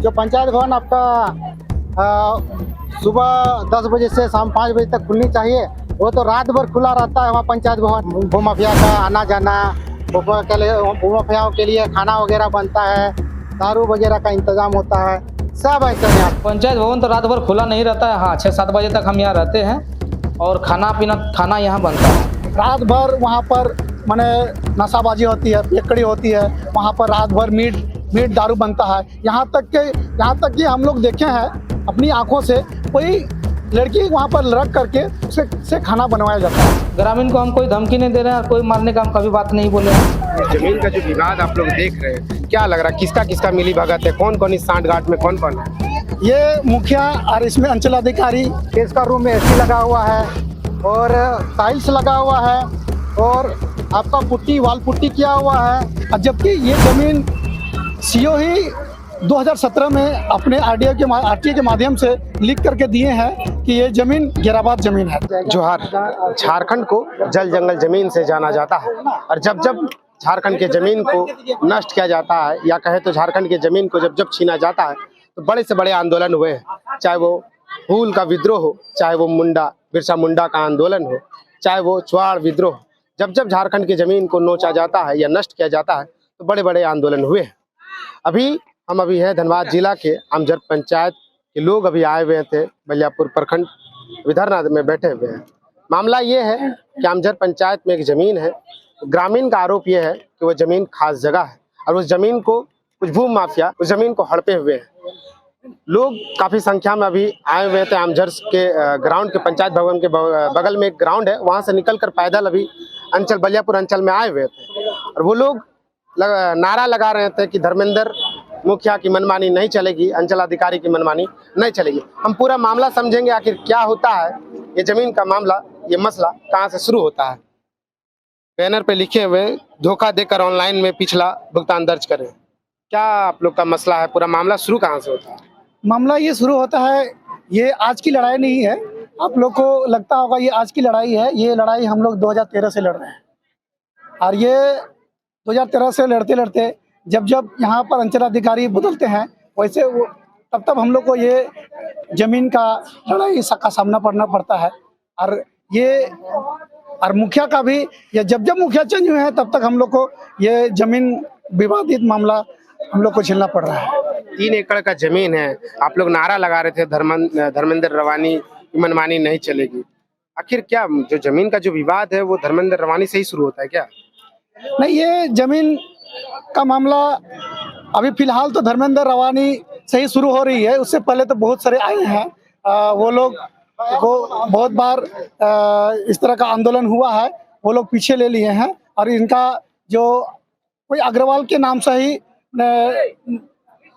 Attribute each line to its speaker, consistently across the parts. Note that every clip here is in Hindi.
Speaker 1: जो पंचायत भवन आपका सुबह 10 बजे से शाम 5 बजे तक खुलनी चाहिए, वो तो रात भर खुला रहता है। वहाँ पंचायत भवन भूमाफिया का आना जाना, भूमाफियाओं के लिए खाना वगैरह बनता है, दारू वगैरह का इंतजाम होता है, सब ऐसा है।
Speaker 2: पंचायत भवन तो रात भर खुला नहीं रहता है। हाँ, 6-7 बजे तक हम यहाँ रहते हैं और खाना यहाँ बनता है।
Speaker 1: रात भर वहाँ पर माने नशाबाजी होती है, पियकड़ी होती है, वहाँ पर रात भर मीट दारू बनता है। यहाँ तक कि हम लोग देखे हैं अपनी आंखों से, कोई लड़की वहाँ पर रख करके उससे खाना बनवाया जाता है।
Speaker 2: ग्रामीण को हम कोई धमकी नहीं दे रहे हैं और कोई मारने का हम कभी बात नहीं बोले हैं।
Speaker 3: जमीन का जो विवाद आप लोग देख रहे हैं, क्या लग रहा है किसका किसका मिली भगत है? कौन कौन इस सांठगांठ में कौन कौन है?
Speaker 1: ये मुखिया और इसमें अंचलाधिकारी, इसका रूम में एसी लगा हुआ है और टाइल्स लगा हुआ है और आपका वाल पुट्टी किया हुआ है। जबकि ये जमीन सीओ ही 2017 में अपने आरटीए के माध्यम से लिख करके दिए हैं कि ये जमीन गिराबाद जमीन है।
Speaker 3: जोहार। झारखंड को जल जंगल जमीन से जाना जाता है और जब जब झारखंड के जमीन को नष्ट किया जाता है या कहे तो झारखंड के जमीन को जब जब छीना जाता है तो बड़े से बड़े आंदोलन हुए हैं। चाहे वो हूल का विद्रोह हो, चाहे वो बिरसा मुंडा का आंदोलन हो, चाहे वो चुआड़ विद्रोह। जब जब झारखंड की जमीन को नोचा जाता है या नष्ट किया जाता है तो बड़े बड़े आंदोलन हुए हैं। हम अभी है धनबाद जिला के आमजर पंचायत के लोग अभी आए हुए थे, बलियापुर प्रखंड विधरना में बैठे हुए हैं। मामला ये है कि आमजर पंचायत में एक जमीन है। ग्रामीण का आरोप ये है कि वो जमीन खास जगह है और उस जमीन को कुछ भू माफिया उस जमीन को हड़पे हुए हैं। लोग काफी संख्या में अभी आए हुए थे। आमजर के ग्राउंड के पंचायत भवन के बगल में एक ग्राउंड है, वहां से निकलकर पैदल अभी बलियापुर अंचल में आए हुए थे और वो लोग नारा लगा रहे थे कि धर्मेंद्र मुखिया की मनमानी नहीं चलेगी, अंचलाधिकारी की मनमानी नहीं चलेगी। हम पूरा मामला समझेंगे आखिर क्या होता है, ये जमीन का मामला, ये मसला कहाँ से शुरू होता है। बैनर पे लिखे हुए धोखा देकर ऑनलाइन में पिछला भुगतान दर्ज करें। क्या आप लोग का मसला है? पूरा मामला शुरू कहाँ से होता है?
Speaker 1: मामला ये शुरू होता है, ये आज की लड़ाई नहीं है। आप लोग को लगता होगा ये आज की लड़ाई है। ये लड़ाई हम लोग 2013 से लड़ रहे हैं और ये 2013 से लड़ते लड़ते जब जब यहाँ पर अंचलाधिकारी बदलते हैं वैसे वो तब हम लोग को ये जमीन का लड़ाई का सामना करना पड़ता है। और मुखिया का भी ये जब मुखिया चेंज हुए हैं तब तक हम लोग को ये जमीन विवादित मामला हम लोग को झेलना पड़ रहा है।
Speaker 3: 3 एकड़ का जमीन है। आप लोग नारा लगा रहे थे धर्मेंद्र रवानी की मनमानी नहीं चलेगी। आखिर क्या जो जमीन का जो विवाद है वो धर्मेंद्र रवानी से ही शुरू होता है क्या?
Speaker 1: नहीं, ये जमीन का मामला अभी फिलहाल तो धर्मेंद्र रवानी से ही शुरू हो रही है। उससे पहले तो बहुत सारे आए हैं। वो लोग को बहुत बार इस तरह का आंदोलन हुआ है, वो लोग पीछे ले लिए हैं और इनका जो कोई अग्रवाल के नाम से ही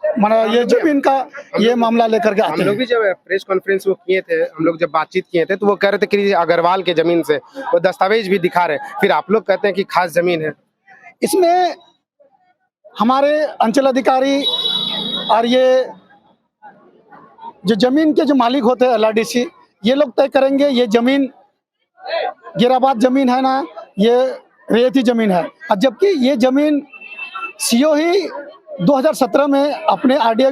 Speaker 1: माना ये जमीन का ये मामला लेकर के आते हैं।
Speaker 3: हम लोग भी जब प्रेस कॉन्फ्रेंस वो किए थे, हम लोग जब बातचीत किए थे तो वो कह रहे थे कि अग्रवाल के जमीन से वो दस्तावेज भी दिखा रहे, फिर आप लोग कहते हैं कि खास जमीन है।
Speaker 1: इसमें हमारे अंचलाधिकारी और ये जो जमीन के जो मालिक होते हैं LRDC, ये लोग तय करेंगे ये जमीन गिराबाद जमीन है ना, ये रेती जमीन है। और जबकि ये जमीन सीओ ही 2017 में अपने आरटीए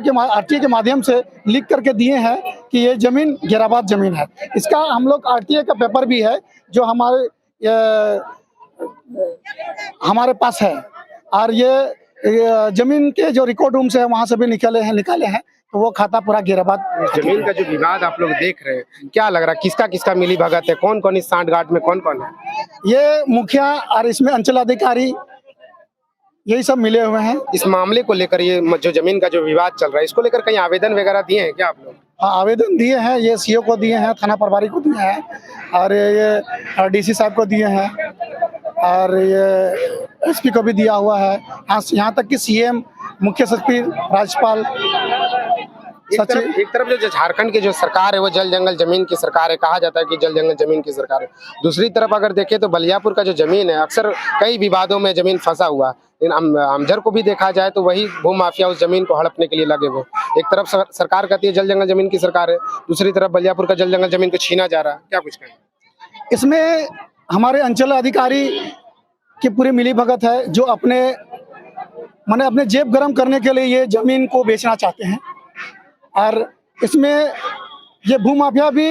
Speaker 1: के माध्यम से लिख करके दिए हैं कि ये जमीन गिराबाद जमीन है। इसका हम लोग आरटीए का पेपर भी है जो हमारे पास है और ये जमीन के जो रिकॉर्ड रूम से है वहां से भी निकाले हैं तो वो खाता पूरा गिराबाद।
Speaker 3: जमीन का जो विवाद आप लोग देख रहे हैं, क्या लग रहा है किसका किसका मिली भगत है? कौन कौन इस सांठगांठ में कौन कौन है?
Speaker 1: ये मुखिया और इसमें अंचलाधिकारी यही सब मिले हुए हैं।
Speaker 3: इस मामले को लेकर ये जो जमीन का जो विवाद चल रहा है इसको लेकर कहीं आवेदन वगैरह दिए हैं क्या आप लोग?
Speaker 1: हाँ, आवेदन दिए हैं। ये सीओ को दिए हैं, थाना प्रभारी को दिए हैं और ये डीसी साहब को दिए हैं और ये एसपी को भी दिया हुआ है। यहाँ तक कि सीएम, मुख्य सचिव, राज्यपाल।
Speaker 3: एक तरफ जो झारखंड की जो सरकार है वो जल जंगल जमीन की सरकार है, कहा जाता है कि जल जंगल जमीन की सरकार है। दूसरी तरफ अगर देखें तो बलियापुर का जो जमीन है अक्सर कई विवादों में जमीन फंसा हुआ है। आमजर को भी देखा जाए तो वही भू माफिया उस जमीन को हड़पने के लिए लगे हुए। एक तरफ सरकार कहती है जल जंगल जमीन की सरकार है, दूसरी तरफ बलियापुर का जल जंगल जमीन को छीना जा रहा है। क्या कुछ कहें?
Speaker 1: इसमें हमारे अंचल अधिकारी की पूरी मिलीभगत है जो अपने जेब गर्म करने के लिए ये जमीन को बेचना चाहते हैं और इसमें ये भूमाफिया भी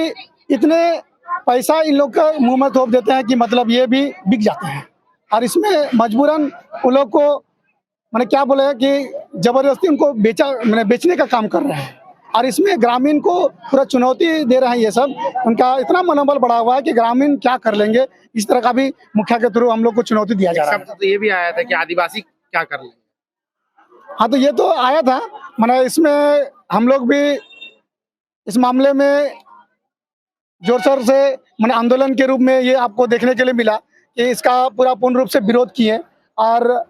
Speaker 1: इतने पैसा इन लोग का मुंह में थोप देते हैं कि मतलब ये भी बिक जाते हैं। और इसमें मजबूरन उन लोग को मैंने क्या बोले कि जबरदस्ती उनको बेचने का काम कर रहे हैं। और इसमें ग्रामीण को पूरा चुनौती दे रहे हैं। ये सब उनका इतना मनोबल बढ़ा हुआ है कि ग्रामीण क्या कर लेंगे, इस तरह का भी मुखिया के थ्रू हम लोग को चुनौती दिया जा रहा है।
Speaker 3: शब्द तो ये भी आया था कि आदिवासी क्या कर लेंगे।
Speaker 1: हाँ, तो ये तो आया था, मैंने इसमें हम लोग भी इस मामले में जोर शोर से मैंने आंदोलन के रूप में ये आपको देखने के लिए मिला कि इसका पूरा पूर्ण रूप से विरोध किए। और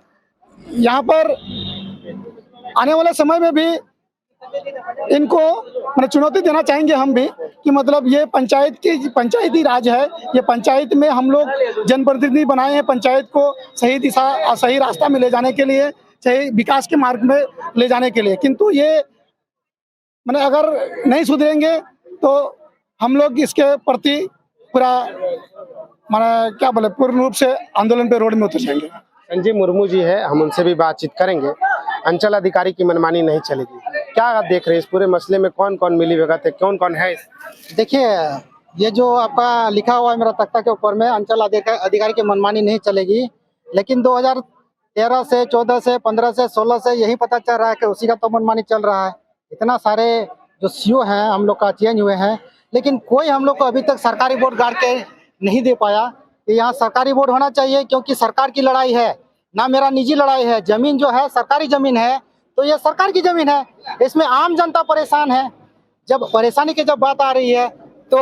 Speaker 1: यहाँ पर आने वाले समय में भी इनको मैंने चुनौती देना चाहेंगे हम भी कि मतलब ये पंचायती राज है। ये पंचायत में हम लोग जनप्रतिनिधि बनाए हैं पंचायत को सही दिशा और सही रास्ता में ले जाने के लिए, सही विकास के मार्ग में ले जाने के लिए। किंतु ये मैंने अगर नहीं सुधरेंगे तो हम लोग इसके प्रति पूरा मैंने क्या बोले पूर्ण रूप से आंदोलन पे रोड में उतर जाएंगे।
Speaker 3: संजय मुर्मू जी है, हम उनसे भी बातचीत करेंगे। अंचल अधिकारी की मनमानी नहीं चलेगी, क्या आप देख रहे हैं इस पूरे मसले में? कौन कौन मिली भगत है, कौन कौन है?
Speaker 4: देखिए, ये जो आपका लिखा हुआ है मेरा तख्ता के ऊपर में, अंचल अधिकारी की मनमानी नहीं चलेगी, लेकिन 2013 से 14 से 15 से 16 से यही पता चल रहा है कि उसी का तो मनमानी चल रहा है। इतना सारे जो सीओ हैं हम लोग का चेंज हुए हैं, लेकिन कोई हम लोग को अभी तक सरकारी बोर्ड गाड़ के नहीं दे पाया कि यहाँ सरकारी बोर्ड होना चाहिए, क्योंकि सरकार की लड़ाई है ना, मेरा निजी लड़ाई है। जमीन जो है सरकारी जमीन है तो ये सरकार की जमीन है, इसमें आम जनता परेशान है। जब परेशानी की जब बात आ रही है तो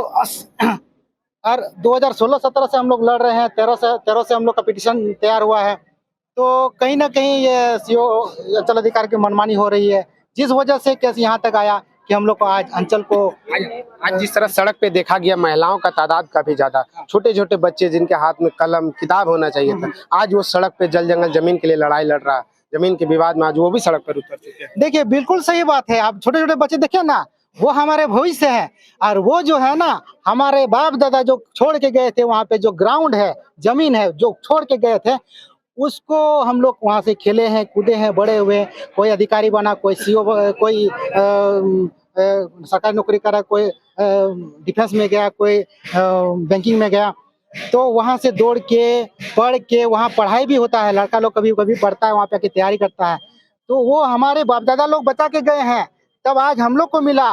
Speaker 4: और 2016-17 से हम लोग लड़ रहे हैं, 13 से हम लोग का पिटीशन तैयार हुआ है। तो कहीं ना कहीं ये सीओ अंचल अधिकारी की मनमानी हो रही है, जिस वजह से केस यहाँ तक आया कि हम लोग को आज अंचल को
Speaker 3: आज जिस तरह सड़क पे देखा गया, महिलाओं का तादाद काफी ज्यादा, छोटे छोटे बच्चे जिनके हाथ में कलम किताब होना चाहिए था, आज वो सड़क पे जल जंगल जमीन के लिए लड़ाई लड़ रहा है। जमीन के विवाद में आज वो भी सड़क पर उतर चुके हैं।
Speaker 4: देखिए, बिल्कुल सही बात है। आप छोटे छोटे बच्चे देखिए ना, वो हमारे भविष्य है। और वो जो है ना, हमारे बाप दादा जो छोड़ के गए थे, वहाँ पे जो ग्राउंड है, जमीन है जो छोड़ के गए थे, उसको हम लोग वहाँ से खेले हैं, कूदे हैं, बड़े हुए। कोई अधिकारी बना, कोई सीओ, कोई सरकारी नौकरी करा, कोई डिफेंस में गया, कोई बैंकिंग में गया। तो वहाँ से दौड़ के पढ़ के, वहाँ पढ़ाई भी होता है, लड़का लोग कभी कभी पढ़ता है, वहाँ पे आके तैयारी करता है। तो वो हमारे बाप दादा लोग बचा के गए हैं, तब आज हम लोग को मिला।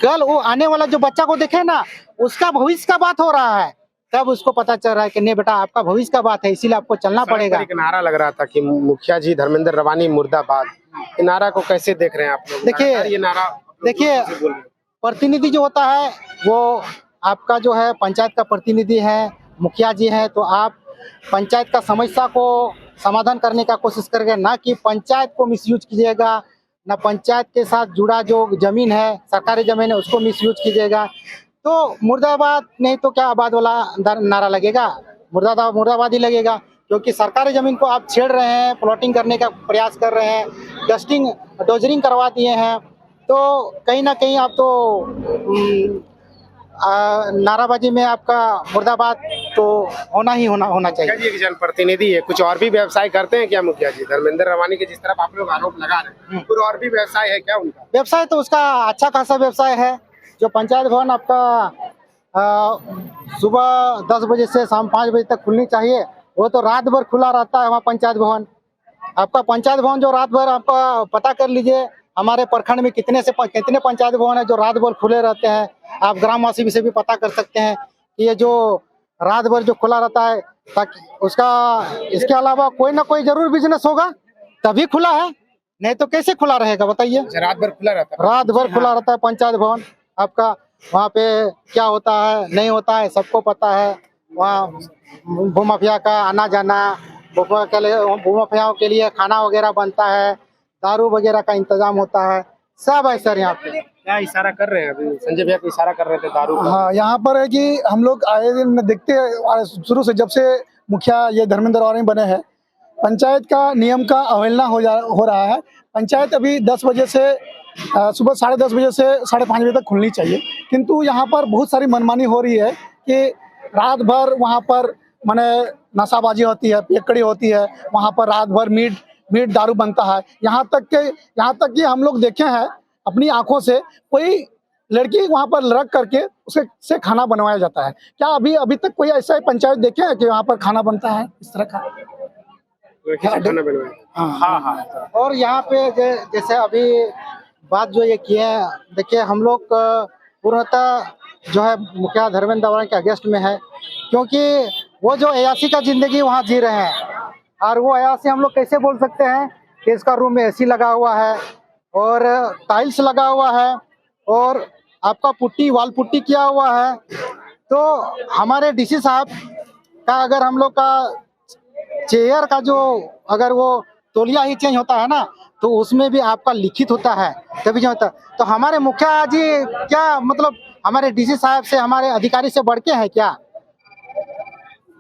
Speaker 4: कल वो आने वाला जो बच्चा को देखे ना, उसका भविष्य का बात हो रहा है, तब उसको पता चल रहा है कि नहीं बेटा, आपका भविष्य का बात है, इसीलिए आपको चलना पड़ेगा।
Speaker 3: एक नारा लग रहा था कि मुखिया जी धर्मेंद्र रवानी मुर्दाबाद, ये नारा को कैसे देख रहे हैं आप लोग?
Speaker 4: देखिए, प्रतिनिधि जो होता है वो आपका जो है पंचायत का प्रतिनिधि है, मुखिया जी है, तो आप पंचायत का समस्या को समाधान करने का कोशिश करेंगे, ना कि पंचायत को मिसयूज कीजिएगा, ना पंचायत के साथ जुड़ा जो जमीन है, सरकारी जमीन है, उसको मिसयूज कीजिएगा। तो मुर्दाबाद नहीं तो क्या आबाद वाला नारा लगेगा? मुर्दाबाद ही लगेगा, क्योंकि सरकारी जमीन को आप छेड़ रहे हैं, प्लॉटिंग करने का प्रयास कर रहे हैं, डोजरिंग करवा दिए हैं। तो कहीं ना कहीं आप तो नाराबाजी में आपका मुर्दाबाद तो होना चाहिए।
Speaker 3: मुखिया जी एक जनप्रतिनिधि है, कुछ और भी व्यवसाय करते हैं क्या मुखिया जी? धर्मेंद्र रवानी के जिस तरफ आप लोग आरोप लगा रहे हैं, कुछ और भी व्यवसाय है क्या उनका?
Speaker 4: व्यवसाय तो उसका अच्छा खासा व्यवसाय है। जो पंचायत भवन आपका सुबह 10 बजे से शाम 5 बजे तक खुलनी चाहिए, वो तो रात भर खुला रहता है। वहाँ पंचायत भवन, आपका पंचायत भवन जो रात भर, आपका पता कर लीजिए हमारे प्रखंड में कितने पंचायत भवन है जो रात भर खुले रहते हैं। आप ग्रामवासी से भी पता कर सकते हैं कि ये जो रात भर जो खुला रहता है, ताकि उसका इसके अलावा कोई ना कोई जरूर बिजनेस होगा, तभी खुला है, नहीं तो कैसे खुला रहेगा बताइए?
Speaker 3: रात भर खुला रहता है?
Speaker 4: रात भर खुला रहता है पंचायत भवन आपका। वहाँ पे क्या होता है नहीं होता है सबको पता है। वहाँ भूमाफिया का आना जाना, भूमाफियाओं के लिए खाना वगैरह बनता है, दारू वगैरह का इंतजाम होता है, सब है सर। यहाँ पे
Speaker 3: क्या इशारा कर रहे हैं? अभी संजय भैया को इशारा कर रहे थे दारू का।
Speaker 1: हाँ, यहाँ पर है कि हम लोग आए दिन देखते हैं, शुरू से जब से मुखिया ये धर्मेंद्र रवानी बने हैं, पंचायत का नियम का अवहेलना हो रहा है। पंचायत अभी 10 बजे से सुबह 10:30 बजे से 5:30 बजे तक खुलनी चाहिए, किंतु यहाँ पर बहुत सारी मनमानी हो रही है कि रात भर वहाँ पर माने नशाबाजी होती है, पियक्कड़ी होती है, वहाँ पर रात भर मीट दारू बनता है। यहाँ तक कि हम लोग देखे हैं अपनी आंखों से कोई लड़की वहां पर रख करके उसे से खाना बनवाया जाता है। क्या अभी तक कोई ऐसा पंचायत देखे हैं कि वहां पर खाना बनता है इस तरह का?
Speaker 3: खाना बनवाया।
Speaker 1: हाँ हाँ।
Speaker 4: और यहाँ पे जैसे अभी बात जो ये की है, देखिए हम लोग पूर्णतः जो है मुखिया धर्मेंद्र दावरा के अगेंस्ट में है, क्योंकि वो जो अयासी का जिंदगी वहाँ जी रहे हैं, और वो अयासी हम लोग कैसे बोल सकते हैं कि इसका रूम में एसी लगा हुआ है और टाइल्स लगा हुआ है और आपका पुट्टी वाल पुट्टी किया हुआ है। तो हमारे डीसी साहब का अगर हम लोग का चेयर का जो अगर वो तौलिया ही चेंज होता है ना, तो उसमें भी आपका लिखित होता है तभी जो होता है। तो हमारे मुखिया जी क्या मतलब हमारे डीसी साहब से, हमारे अधिकारी से बढ़ के हैं क्या?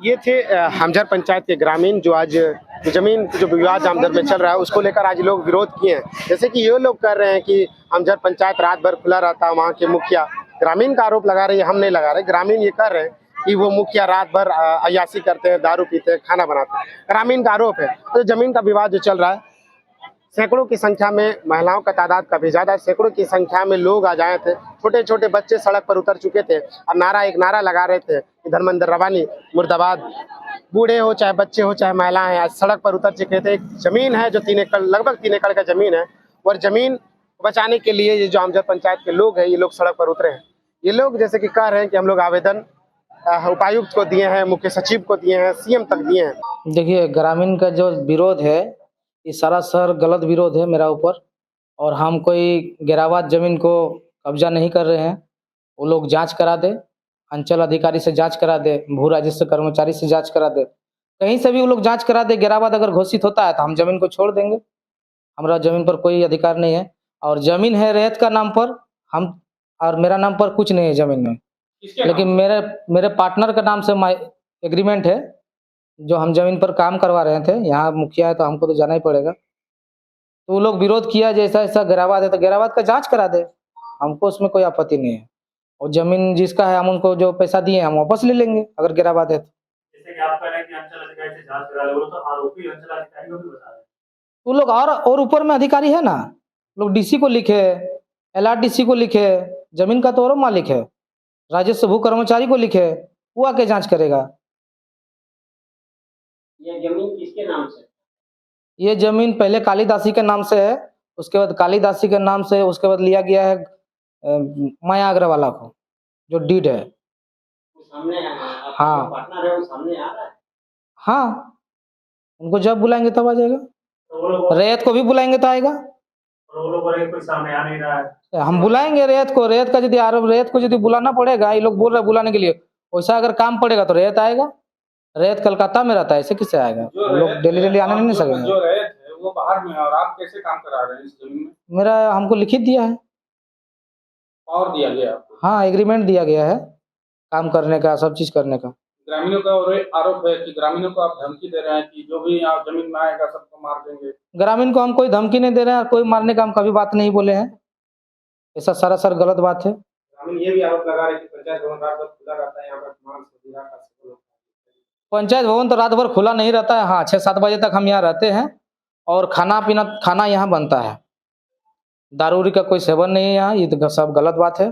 Speaker 3: ये थे हमझर पंचायत के ग्रामीण जो आज जमीन जो विवाद हमझर में चल रहा है उसको लेकर आज लोग विरोध किए हैं। जैसे कि ये लोग कर रहे हैं कि हमझर पंचायत रात भर खुला रहता है, वहाँ के मुखिया ग्रामीण का आरोप लगा रहे हैं, हम नहीं लगा रहे। ग्रामीण ये कर रहे हैं कि वो मुखिया रात भर अयासी करते हैं, दारू पीते हैं, खाना बनाते हैं, ग्रामीण का आरोप है। तो जमीन का विवाद जो चल रहा है, सैकड़ों की संख्या में महिलाओं का तादाद काफी ज्यादा है, सैकड़ों की संख्या में लोग आ जाए थे, छोटे छोटे बच्चे सड़क पर उतर चुके थे और एक नारा लगा रहे थे कि धर्मेंद्र रवानी मुर्दाबाद। बूढ़े हो चाहे बच्चे हो चाहे महिलाएं आज सड़क पर उतर चुके थे। एक जमीन है जो 3 एकड़ लगभग 3 एकड़ का जमीन है, और जमीन बचाने के लिए ये जो हमझर पंचायत के लोग हैं ये लोग सड़क पर उतरे हैं। ये लोग जैसे कि कह रहे हैं कि हम लोग आवेदन उपायुक्त को दिए हैं, मुख्य सचिव को दिए हैं, सीएम तक दिए हैं।
Speaker 2: देखिए, ग्रामीण का जो विरोध है ये सारा सर गलत विरोध है मेरा ऊपर, और हम कोई गिरावत जमीन को कब्जा नहीं कर रहे हैं। वो लोग जांच करा दे, अंचल अधिकारी से जांच करा दे, भू राजस्व कर्मचारी से जांच करा दे, कहीं से भी वो लोग जांच करा दे। गिरावत अगर घोषित होता है तो हम जमीन को छोड़ देंगे, हमारा जमीन पर कोई अधिकार नहीं है। और जमीन है रेत का नाम पर, हम और मेरा नाम पर कुछ नहीं है जमीन में, लेकिन मेरे पार्टनर का नाम से एग्रीमेंट है जो हम जमीन पर काम करवा रहे थे। यहाँ मुखिया है तो हमको तो जाना ही पड़ेगा। तो वो लोग विरोध किया जैसा ऐसा गिरावत है तो गिरावत का जांच करा दे, हमको उसमें कोई आपत्ति नहीं है। और जमीन जिसका है हम उनको जो पैसा दिए हम वापस ले लेंगे अगर गिरावत है तो।
Speaker 5: जैसे कि आप कह रहे हैं कि अंचल अधिकारी से जांच करा ले, वो तो आरोपी अंचल अधिकारी को भी बता रहे हैं।
Speaker 2: वो लोग और ऊपर में अधिकारी है ना, लोग डीसी को लिखे, LRDC को लिखे, जमीन का तो और मालिक है, राजस्व भू कर्मचारी को लिखे, वो आके जांच करेगा।
Speaker 5: ये जमीन किसके नाम से?
Speaker 2: ये जमीन पहले कालीदासी के नाम से है, उसके बाद कालीदासी के नाम से उसके बाद लिया गया है माया अग्रवाला को, जो डीड है।
Speaker 5: वो सामने है,
Speaker 2: हाँ।
Speaker 5: पार्टनर है वो सामने आ रहा है।
Speaker 2: हाँ, उनको जब बुलाएंगे तब आ जाएगा।
Speaker 5: तो वो लोग
Speaker 2: रैयत को भी बुलाएंगे तो आएगा।
Speaker 5: कोई सामने आ नहीं रहा है।
Speaker 2: हम बुलाएंगे रैयत को, रैयत का यदि आरोप, रैयत को यदि बुलाना पड़ेगा, ये लोग बोल रहे बुलाने के लिए, वैसा अगर काम पड़ेगा तो रैयत आएगा। रैयत कलकत्ता में रहता है, ऐसे किससे आएगा? वो लोग डेली आने नहीं सकेंगे।
Speaker 6: जो रैयत है वो बाहर में है और आप कैसे काम करा रहे हैं इस जमीन में?
Speaker 2: मेरा हमको लिखित दिया है,
Speaker 6: और दिया गया आपको?
Speaker 2: हाँ, एग्रीमेंट दिया गया है काम करने का, सब चीज करने का।
Speaker 6: ग्रामीणों का आरोप है कि ग्रामीणों को आप धमकी दे रहे हैं कि जो भी यहाँ जमीन में आएगा सबको मार देंगे।
Speaker 2: ग्रामीण को हम कोई धमकी नहीं दे रहे हैं, कोई मारने का हम कभी बात नहीं बोले हैं, ऐसा सरासर गलत बात है।
Speaker 3: ग्रामीण ये भी आरोप लगा रहे हैं कि पंचायत भवन रात भर खुला रहता है, यहाँ पर मांस वगैरह का सेवन होता है।
Speaker 2: पंचायत भवन तो रात भर खुला नहीं रहता है, हाँ 6-7 बजे तक हम यहाँ रहते हैं और खाना यहाँ बनता है। दारू का कोई सेवन नहीं है यहाँ, ये तो सब गलत बात है।